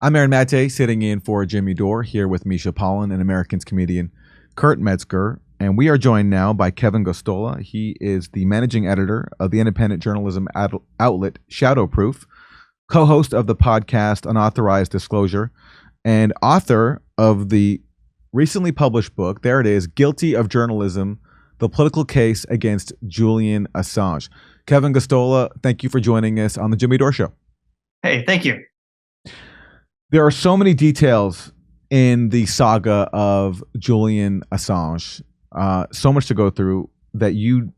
I'm Aaron Maté, sitting in for Jimmy Dore, here with Misha Pollan and Americans comedian Kurt Metzger. And we are joined now by Kevin Gosztola. He is the managing editor of the independent journalism outlet Shadowproof, co-host of the podcast Unauthorized Disclosure, and author of the recently published book, there it is, Guilty of Journalism, The Political Case Against Julian Assange. Kevin Gosztola, thank you for joining us on the Jimmy Dore Show. Hey, thank you. There are so many details in the saga of Julian Assange, so much to go through that you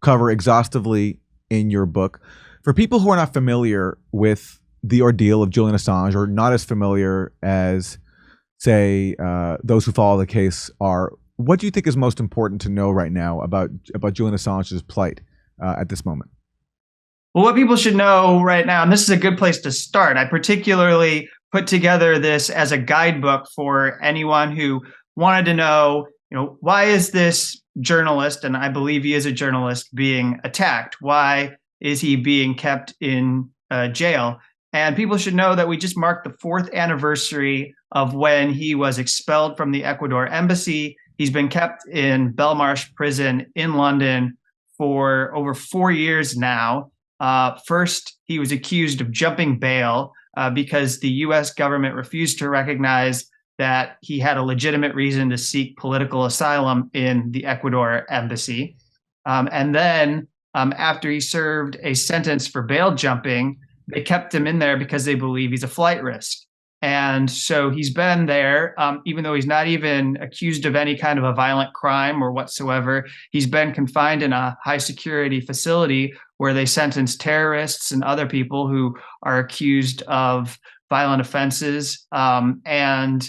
cover exhaustively in your book. For people who are not familiar with the ordeal of Julian Assange, or not as familiar as, say, those who follow the case are, what do you think is most important to know right now about Julian Assange's plight at this moment? Well, what people should know right now, and this is a good place to start, I particularly put together this as a guidebook for anyone who wanted to know, why is this journalist, and I believe he is a journalist, being attacked? Why is he being kept in jail? And people should know that we just marked the 4th anniversary of when he was expelled from the Ecuador embassy. He's been kept in Belmarsh prison in London for over 4 years now. First, he was accused of jumping bail because the U.S. government refused to recognize that he had a legitimate reason to seek political asylum in the Ecuador embassy. And then after he served a sentence for bail jumping, they kept him in there because they believe he's a flight risk. And so he's been there, even though he's not even accused of any kind of a violent crime or whatsoever. He's been confined in a high security facility where they sentence terrorists and other people who are accused of violent offenses. And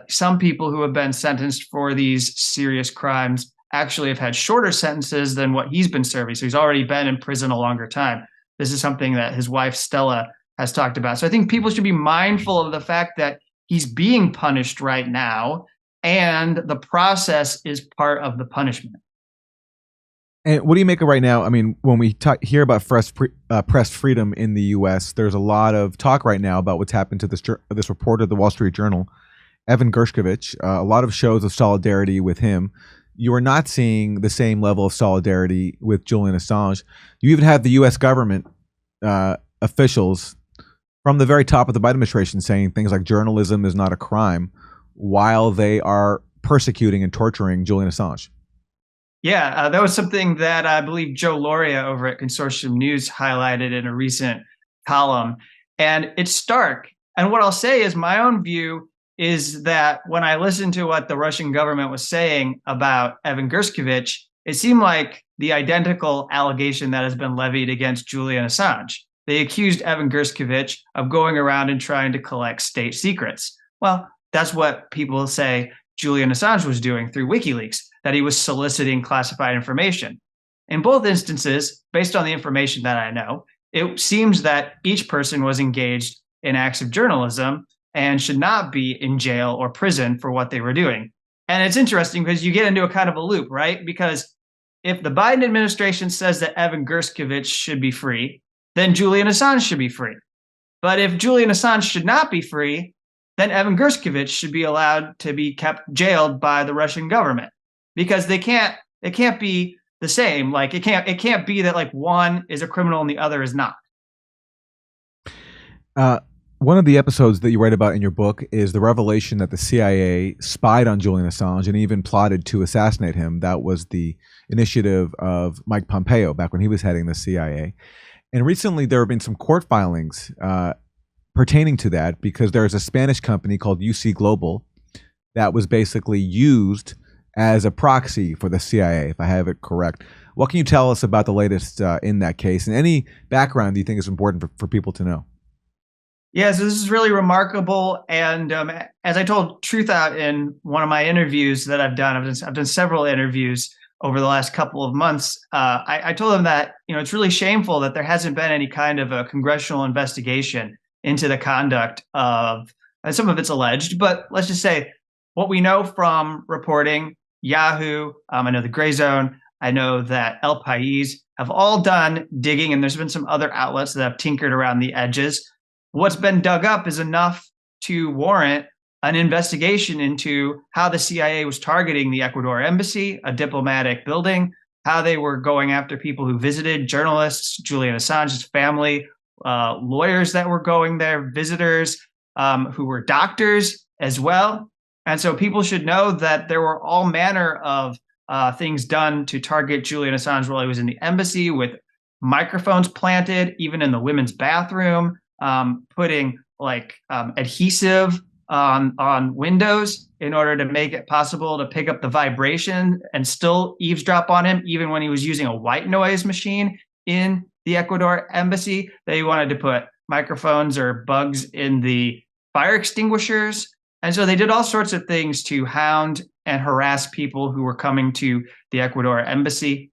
some people who have been sentenced for these serious crimes actually have had shorter sentences than what he's been serving. So he's already been in prison a longer time. This is something that his wife, Stella, has talked about. So I think people should be mindful of the fact that he's being punished right now, and the process is part of the punishment. And what do you make of right now? I mean, when we hear about press freedom in the U.S., there's a lot of talk right now about what's happened to this reporter at the Wall Street Journal, Evan Gershkovich. A lot of shows of solidarity with him. You are not seeing the same level of solidarity with Julian Assange. You even have the U.S. government officials from the very top of the Biden administration saying things like journalism is not a crime, while they are persecuting and torturing Julian Assange. Yeah, that was something that I believe Joe Loria over at Consortium News highlighted in a recent column. And it's stark. And what I'll say is my own view is that when I listened to what the Russian government was saying about Evan Gershkovich, it seemed like the identical allegation that has been levied against Julian Assange. They accused Evan Gershkovich of going around and trying to collect state secrets. Well, that's what people say Julian Assange was doing through WikiLeaks, that he was soliciting classified information. In both instances, based on the information that I know, it seems that each person was engaged in acts of journalism and should not be in jail or prison for what they were doing. And it's interesting because you get into a kind of a loop, right? Because if the Biden administration says that Evan Gershkovich should be free, then Julian Assange should be free. But if Julian Assange should not be free, then Evan Gershkovich should be allowed to be kept jailed by the Russian government, because it can't be the same. Like it can't be that like one is a criminal and the other is not. One of the episodes that you write about in your book is the revelation that the CIA spied on Julian Assange and even plotted to assassinate him. That was the initiative of Mike Pompeo back when he was heading the CIA. And recently there have been some court filings pertaining to that, because there's a Spanish company called UC Global that was basically used as a proxy for the CIA, if I have it correct. What can you tell us about the latest in that case, and any background do you think is important for people to know? Yeah, so this is really remarkable. And as I told Truth Out in one of my interviews that I've done several interviews over the last couple of months. I told them that, it's really shameful that there hasn't been any kind of a congressional investigation into the conduct of, and some of it's alleged, but let's just say what we know from reporting, Yahoo, I know the Gray Zone, I know that El País have all done digging, and there's been some other outlets that have tinkered around the edges. What's been dug up is enough to warrant an investigation into how the CIA was targeting the Ecuador embassy, a diplomatic building, how they were going after people who visited, journalists, Julian Assange's family, lawyers that were going there, visitors who were doctors as well. And so people should know that there were all manner of things done to target Julian Assange while he was in the embassy, with microphones planted, even in the women's bathroom, putting adhesive on windows in order to make it possible to pick up the vibration and still eavesdrop on him, even when he was using a white noise machine in the Ecuador embassy. They wanted to put microphones or bugs in the fire extinguishers. And so they did all sorts of things to hound and harass people who were coming to the Ecuador embassy.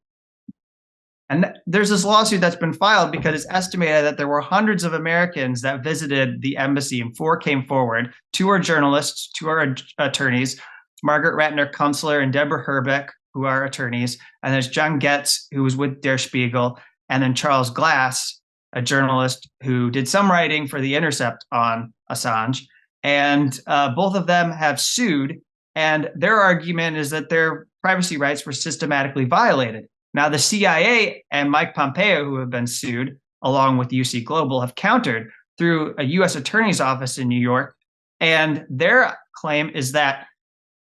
And there's this lawsuit that's been filed because it's estimated that there were hundreds of Americans that visited the embassy, and 4 came forward. 2 are journalists, 2 are attorneys, Margaret Ratner Kunstler and Deborah Herbeck, who are attorneys. And there's John Getz, who was with Der Spiegel, and then Charles Glass, a journalist who did some writing for The Intercept on Assange. And both of them have sued, and their argument is that their privacy rights were systematically violated. Now, the CIA and Mike Pompeo, who have been sued, along with UC Global, have countered through a U.S. Attorney's Office in New York. And their claim is that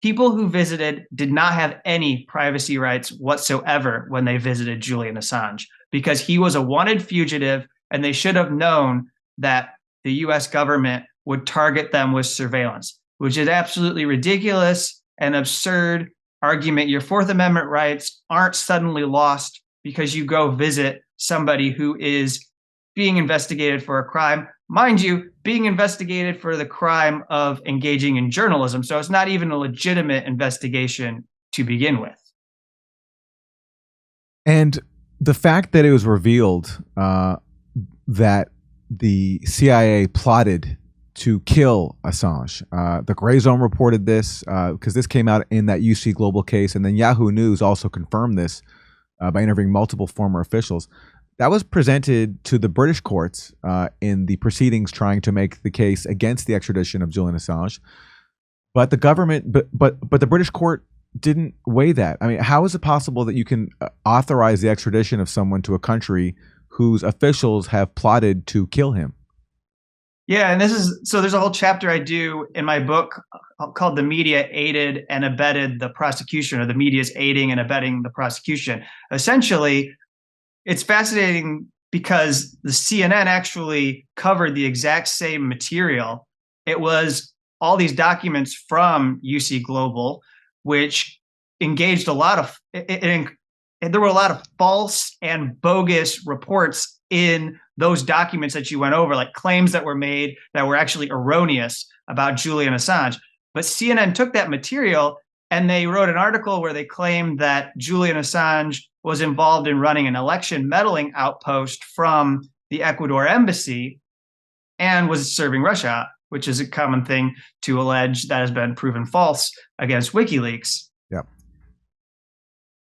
people who visited did not have any privacy rights whatsoever when they visited Julian Assange, because he was a wanted fugitive, and they should have known that the U.S. government would target them with surveillance, which is absolutely ridiculous and absurd argument. Your Fourth Amendment rights aren't suddenly lost because you go visit somebody who is being investigated for a crime. Mind you, being investigated for the crime of engaging in journalism. So it's not even a legitimate investigation to begin with. And The fact that it was revealed that the CIA plotted to kill Assange. The Gray Zone reported this because this came out in that UC Global case, and then Yahoo News also confirmed this by interviewing multiple former officials. That was presented to the British courts in the proceedings trying to make the case against the extradition of Julian Assange. But the government, but the British court didn't weigh that. I mean, how is it possible that you can authorize the extradition of someone to a country whose officials have plotted to kill him? Yeah, and there's a whole chapter I do in my book called "The Media Aided and Abetted the Prosecution," or "The Media's Aiding and Abetting the Prosecution." Essentially, it's fascinating because the CNN actually covered the exact same material. It was all these documents from UC Global, which engaged a lot of, and there were a lot of false and bogus reports in those documents that you went over, like claims that were made that were actually erroneous about Julian Assange. But CNN took that material and they wrote an article where they claimed that Julian Assange was involved in running an election meddling outpost from the Ecuador embassy and was serving Russia, which is a common thing to allege that has been proven false against WikiLeaks. Yep.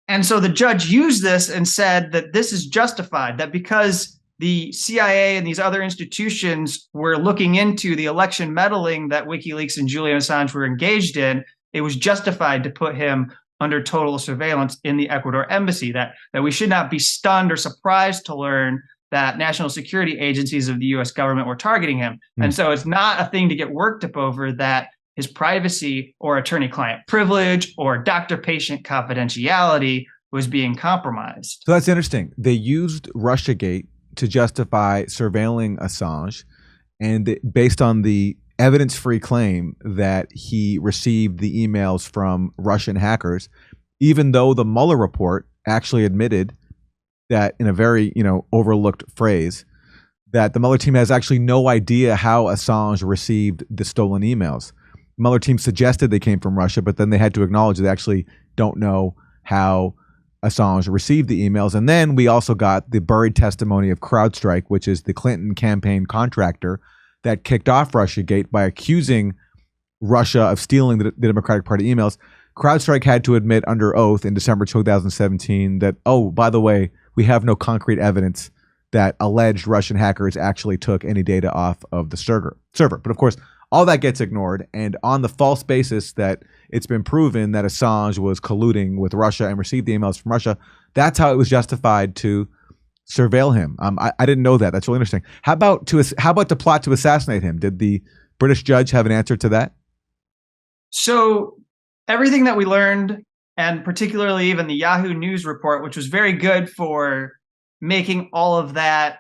And so the judge used this and said that this is justified, that because the CIA and these other institutions were looking into the election meddling that WikiLeaks and Julian Assange were engaged in, it was justified to put him under total surveillance in the Ecuador embassy, that we should not be stunned or surprised to learn that national security agencies of the U.S. government were targeting him. And so it's not a thing to get worked up over that his privacy or attorney-client privilege or doctor-patient confidentiality was being compromised. So that's interesting. They used Russiagate to justify surveilling Assange, and based on the evidence-free claim that he received the emails from Russian hackers, even though the Mueller report actually admitted that, in a very overlooked phrase, that the Mueller team has actually no idea how Assange received the stolen emails. The Mueller team suggested they came from Russia, but then they had to acknowledge they actually don't know how Assange received the emails. And then we also got the buried testimony of CrowdStrike, which is the Clinton campaign contractor that kicked off Russiagate by accusing Russia of stealing the Democratic Party emails. CrowdStrike had to admit under oath in December 2017 that, oh, by the way, we have no concrete evidence that alleged Russian hackers actually took any data off of the server. But of course, all that gets ignored. And on the false basis that it's been proven that Assange was colluding with Russia and received the emails from Russia, that's how it was justified to surveil him. I didn't know that. That's really interesting. How about the plot to assassinate him? Did the British judge have an answer to that? So everything that we learned, and particularly even the Yahoo News report, which was very good for making all of that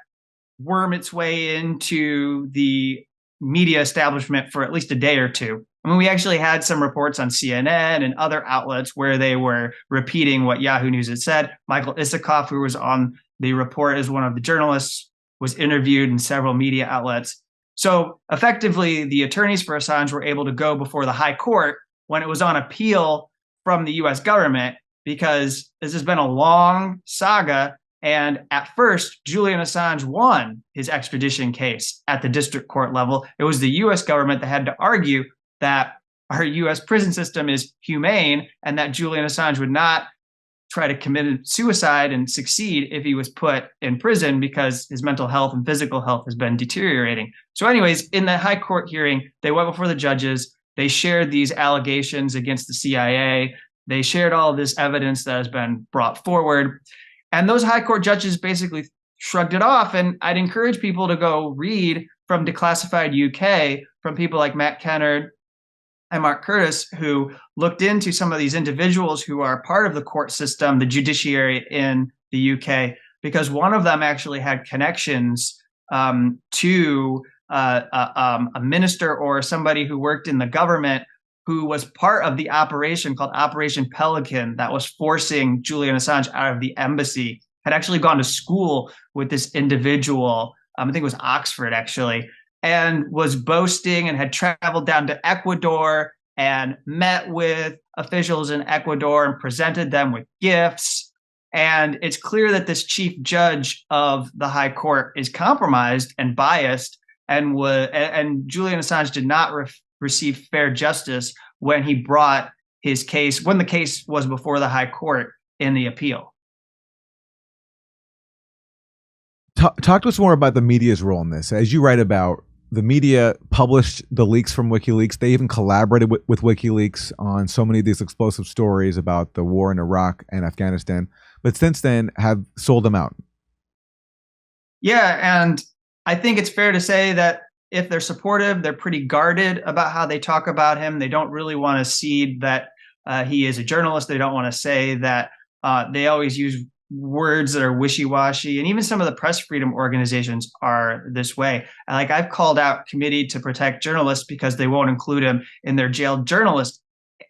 worm its way into the media establishment for at least a day or two. I mean, we actually had some reports on CNN and other outlets where they were repeating what Yahoo News had said. Michael Isikoff, who was on the report as one of the journalists, was interviewed in several media outlets. So effectively, the attorneys for Assange were able to go before the High Court when it was on appeal from the US government, because this has been a long saga. And at first, Julian Assange won his extradition case at the district court level. It was the US government that had to argue that our US prison system is humane and that Julian Assange would not try to commit suicide and succeed if he was put in prison, because his mental health and physical health has been deteriorating. So anyways, in the High Court hearing, they went before the judges. They shared these allegations against the CIA. They shared all of this evidence that has been brought forward. And those High Court judges basically shrugged it off. And I'd encourage people to go read from Declassified UK, from people like Matt Kennard and Mark Curtis, who looked into some of these individuals who are part of the court system, the judiciary in the UK, because one of them actually had connections to a minister or somebody who worked in the government who was part of the operation called Operation Pelican that was forcing Julian Assange out of the embassy, had actually gone to school with this individual, I think it was Oxford actually, and was boasting and had traveled down to Ecuador and met with officials in Ecuador and presented them with gifts. And it's clear that this chief judge of the High Court is compromised and biased, and Julian Assange did not receive fair justice when he brought his case, when the case was before the High Court in the appeal. Talk to us more about the media's role in this. As you write about, the media published the leaks from WikiLeaks. They even collaborated with WikiLeaks on so many of these explosive stories about the war in Iraq and Afghanistan, but since then have sold them out. Yeah, and I think it's fair to say that if they're supportive, they're pretty guarded about how they talk about him. They don't really want to cede that he is a journalist. They don't want to say that. They always use words that are wishy-washy, and even some of the press freedom organizations are this way. Like, I've called out Committee to Protect Journalists because they won't include him in their jailed journalist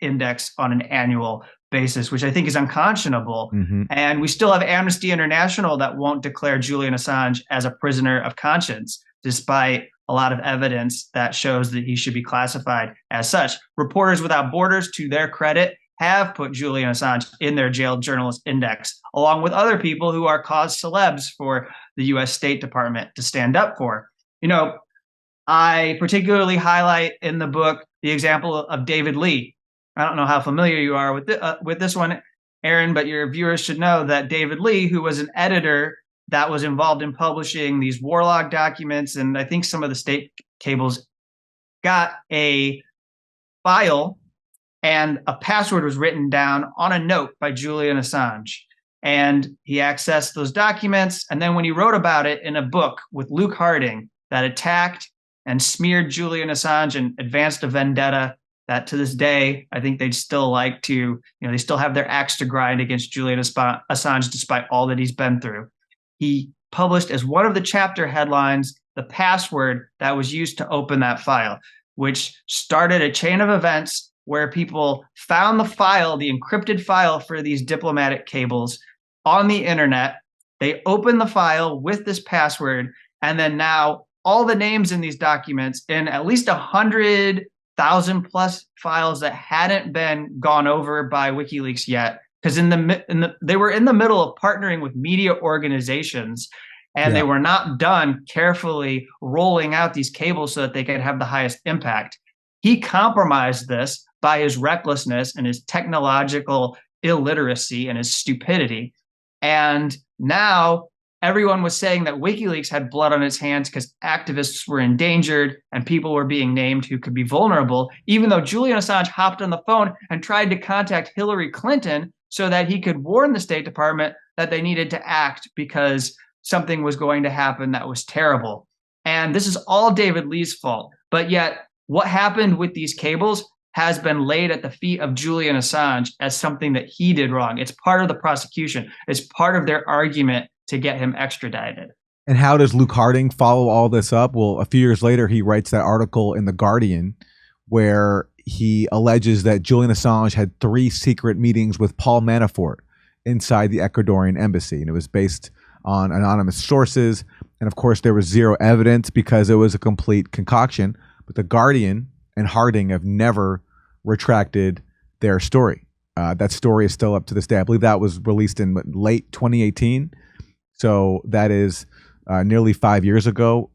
index on an annual basis, which I think is unconscionable. Mm-hmm. And we still have Amnesty International that won't declare Julian Assange as a prisoner of conscience, despite a lot of evidence that shows that he should be classified as such. Reporters Without Borders, to their credit, have put Julian Assange in their jailed journalist index, along with other people who are cause celebs for the US State Department to stand up for. You know, I particularly highlight in the book the example of David Lee. I don't know how familiar you are with this one, Aaron, but your viewers should know that David Lee, who was an editor that was involved in publishing these war log documents, and I think some of the state cables, got a file and a password was written down on a note by Julian Assange. And he accessed those documents. And then when he wrote about it in a book with Luke Harding that attacked and smeared Julian Assange and advanced a vendetta that to this day, I think they'd still like to, they still have their axe to grind against Julian Assange despite all that he's been through. He published as one of the chapter headlines the password that was used to open that file, which started a chain of events where people found the file, the encrypted file for these diplomatic cables on the internet. They opened the file with this password, and then now all the names in these documents, in at least 100,000 plus files that hadn't been gone over by WikiLeaks yet, because they were in the middle of partnering with media organizations, and they were not done carefully rolling out these cables so that they could have the highest impact. He compromised this by his recklessness and his technological illiteracy and his stupidity. And now everyone was saying that WikiLeaks had blood on its hands because activists were endangered and people were being named who could be vulnerable, even though Julian Assange hopped on the phone and tried to contact Hillary Clinton so that he could warn the State Department that they needed to act because something was going to happen that was terrible. And this is all David Lee's fault. But yet, what happened with these cables has been laid at the feet of Julian Assange as something that he did wrong. It's part of the prosecution. It's part of their argument to get him extradited. And how does Luke Harding follow all this up? Well, a few years later, he writes that article in The Guardian where he alleges that Julian Assange had 3 secret meetings with Paul Manafort inside the Ecuadorian embassy. And it was based on anonymous sources. And of course, there was zero evidence because it was a complete concoction. But The Guardian and Harding have never retracted their story. That story is still up to this day. I believe that was released in late 2018. So that is nearly 5 years ago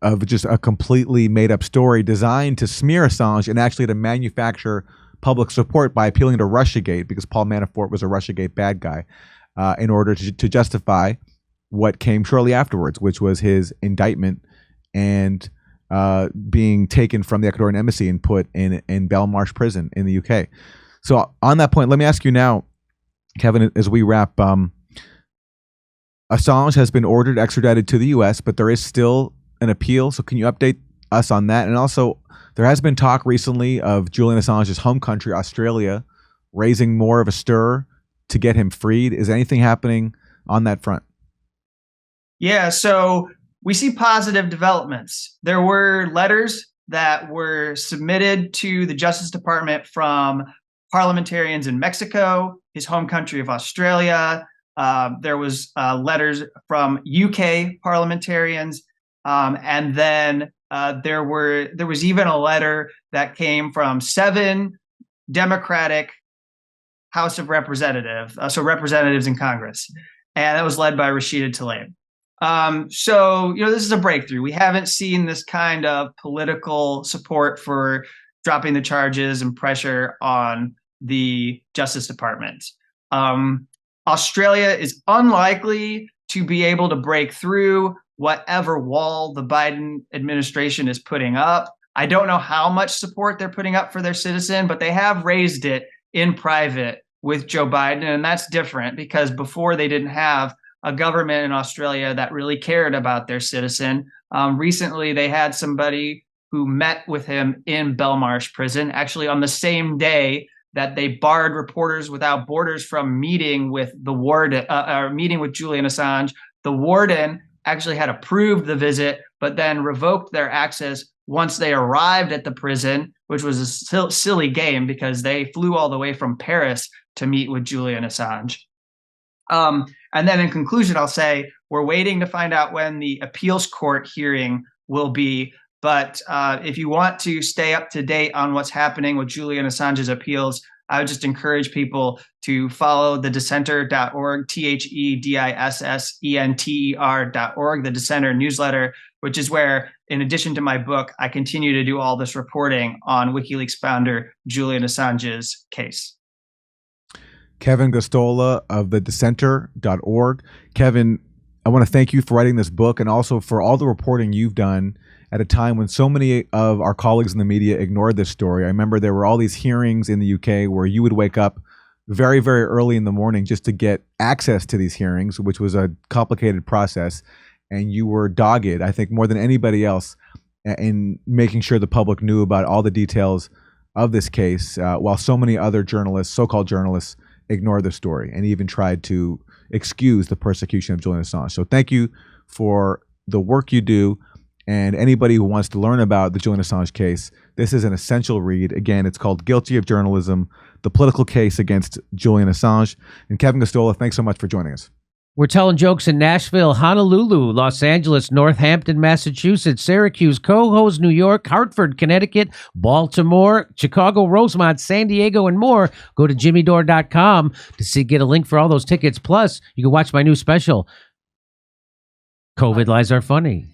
of just a completely made up story designed to smear Assange and actually to manufacture public support by appealing to Russiagate, because Paul Manafort was a Russiagate bad guy, in order to justify what came shortly afterwards, which was his indictment and being taken from the Ecuadorian embassy and put in Belmarsh prison in the UK. So on that point, let me ask you now, Kevin, as we wrap, Assange has been ordered extradited to the US, but there is still an appeal. So can you update us on that? And also, there has been talk recently of Julian Assange's home country, Australia, raising more of a stir to get him freed. Is anything happening on that front? Yeah, so we see positive developments. There were letters that were submitted to the Justice Department from parliamentarians in Mexico, his home country of Australia. There was letters from UK parliamentarians, and then there was even a letter that came from 7 Democratic House of Representatives, so representatives in Congress, and that was led by Rashida Tlaib. So, this is a breakthrough. We haven't seen this kind of political support for dropping the charges and pressure on the Justice Department. Australia is unlikely to be able to break through whatever wall the Biden administration is putting up. I don't know how much support they're putting up for their citizen, but they have raised it in private with Joe Biden. And that's different because before they didn't have a government in Australia that really cared about their citizen. Recently, they had somebody who met with him in Belmarsh prison, actually on the same day that they barred Reporters Without Borders from meeting with the warden, meeting with Julian Assange. The warden actually had approved the visit, but then revoked their access once they arrived at the prison, which was a silly game because they flew all the way from Paris to meet with Julian Assange. And then in conclusion, I'll say we're waiting to find out when the appeals court hearing will be. But if you want to stay up to date on what's happening with Julian Assange's appeals, I would just encourage people to follow thedissenter.org, THEDISSENTER.org, the Dissenter newsletter, which is where, in addition to my book, I continue to do all this reporting on WikiLeaks founder Julian Assange's case. Kevin Gosztola of thedissenter.org. Kevin, I want to thank you for writing this book and also for all the reporting you've done at a time when so many of our colleagues in the media ignored this story. I remember there were all these hearings in the UK where you would wake up very, very early in the morning just to get access to these hearings, which was a complicated process. And you were dogged, I think, more than anybody else in making sure the public knew about all the details of this case, while so many other journalists, so-called journalists, ignored the story and even tried to excuse the persecution of Julian Assange. So thank you for the work you do. And anybody who wants to learn about the Julian Assange case, this is an essential read. Again, it's called Guilty of Journalism, The Political Case Against Julian Assange. And Kevin Gosztola, thanks so much for joining us. We're telling jokes in Nashville, Honolulu, Los Angeles, Northampton, Massachusetts, Syracuse, Cohoes, New York, Hartford, Connecticut, Baltimore, Chicago, Rosemont, San Diego, and more. Go to jimmydore.com to get a link for all those tickets. Plus, you can watch my new special, COVID Lies Are Funny.